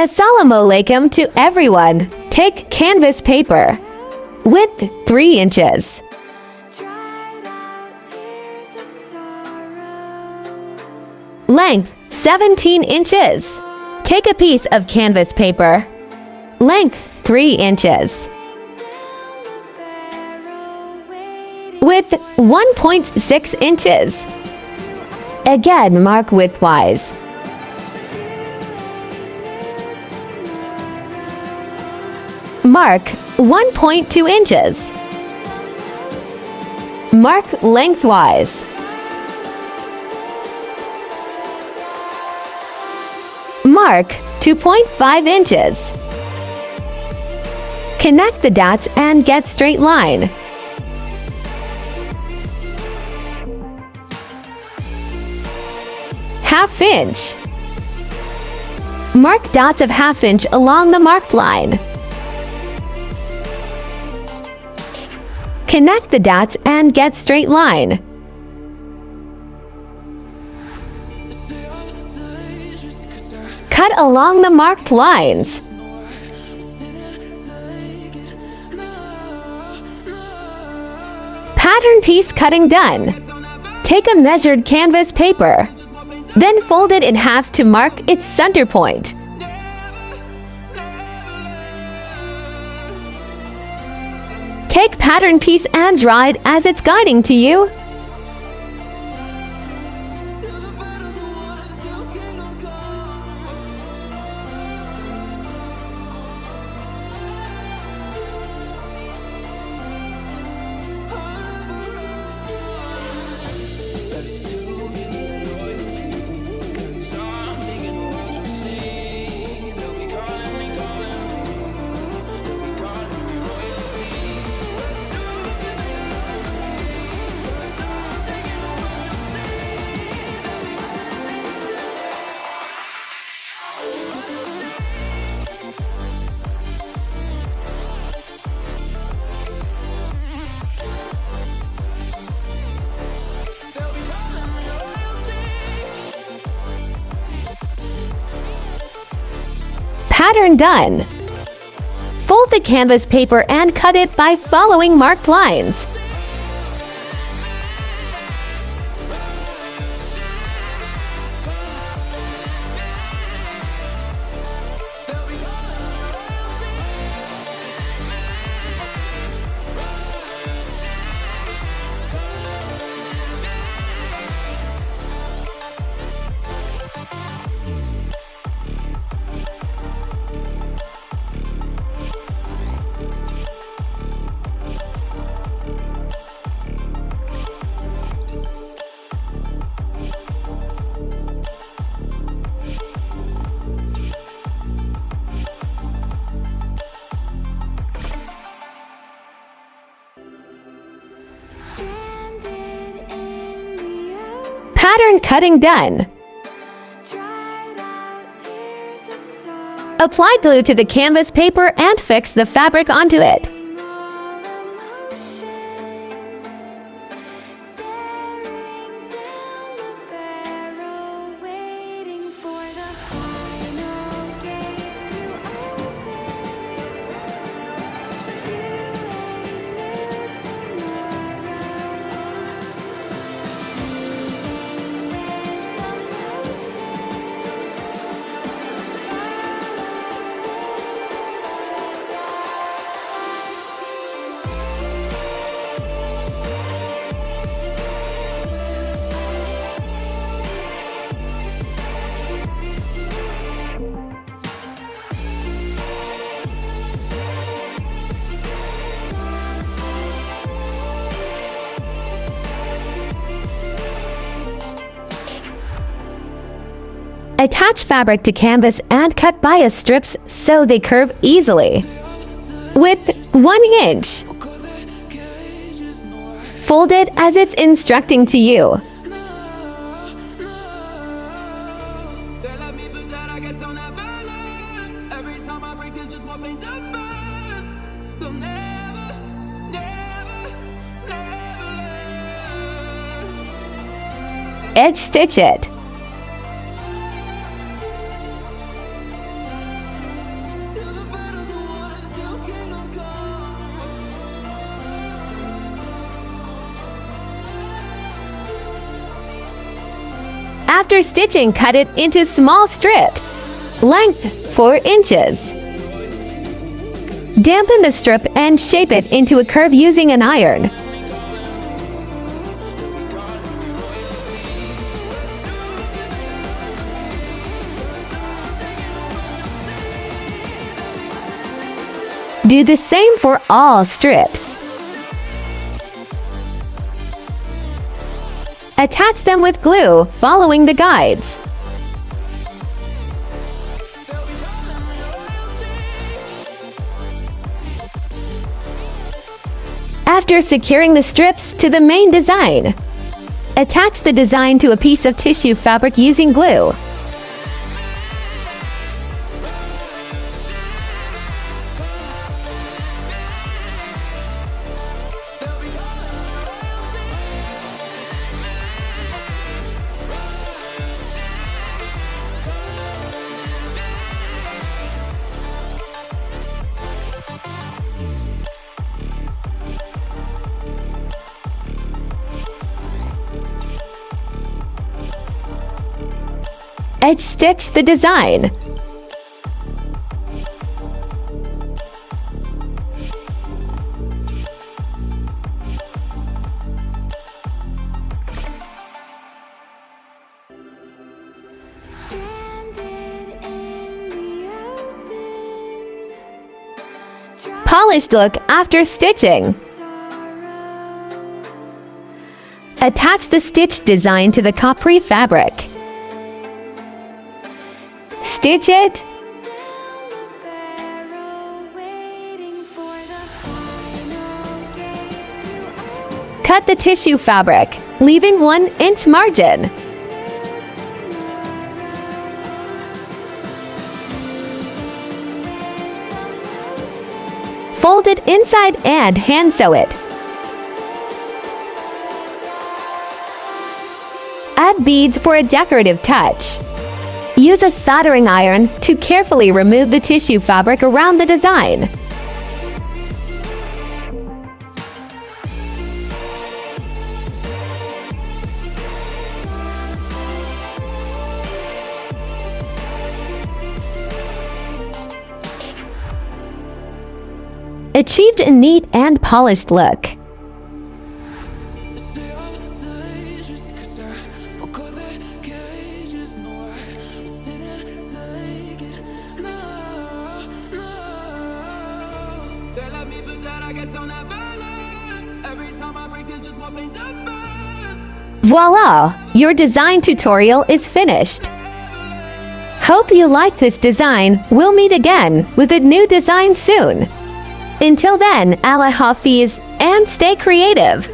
Assalamu alaikum to everyone. Take canvas paper. Width 3 inches. Length 17 inches. Take a piece of canvas paper. Length 3 inches. Width 1.6 inches. Again, mark widthwise. Mark 1.2 inches. Mark lengthwise. Mark 2.5 inches. Connect the dots and get straight line. Half inch. Mark dots of half inch along the marked line. Connect the dots and get straight line. Cut along the marked lines. Pattern piece cutting done. Take a measured canvas paper. Then fold it in half to mark its center point. Take pattern piece and draw it as it's guiding to you. Pattern done. Fold the canvas paper and cut it by following marked lines. Pattern cutting done. Apply glue to the canvas paper and fix the fabric onto it. Attach fabric to canvas and cut bias strips so they curve easily. Width 1 inch. Fold it as it's instructing to you. Edge stitch it. After stitching, cut it into small strips. Length 4 inches. Dampen the strip and shape it into a curve using an iron. Do the same for all strips. Attach them with glue, following the guides. After securing the strips to the main design, attach the design to a piece of tissue fabric using glue. Edge stitch the design. Polished look after stitching. Attach the stitch design to the capri fabric. Stitch it. Cut the tissue fabric, leaving 1-inch margin. Fold it inside and hand sew it. Add beads for a decorative touch. Use a soldering iron to carefully remove the tissue fabric around the design. Achieved a neat and polished look. Voila! Your design tutorial is finished. Hope you like this design. We'll meet again with a new design soon. Until then, Allah Hafiz and stay creative.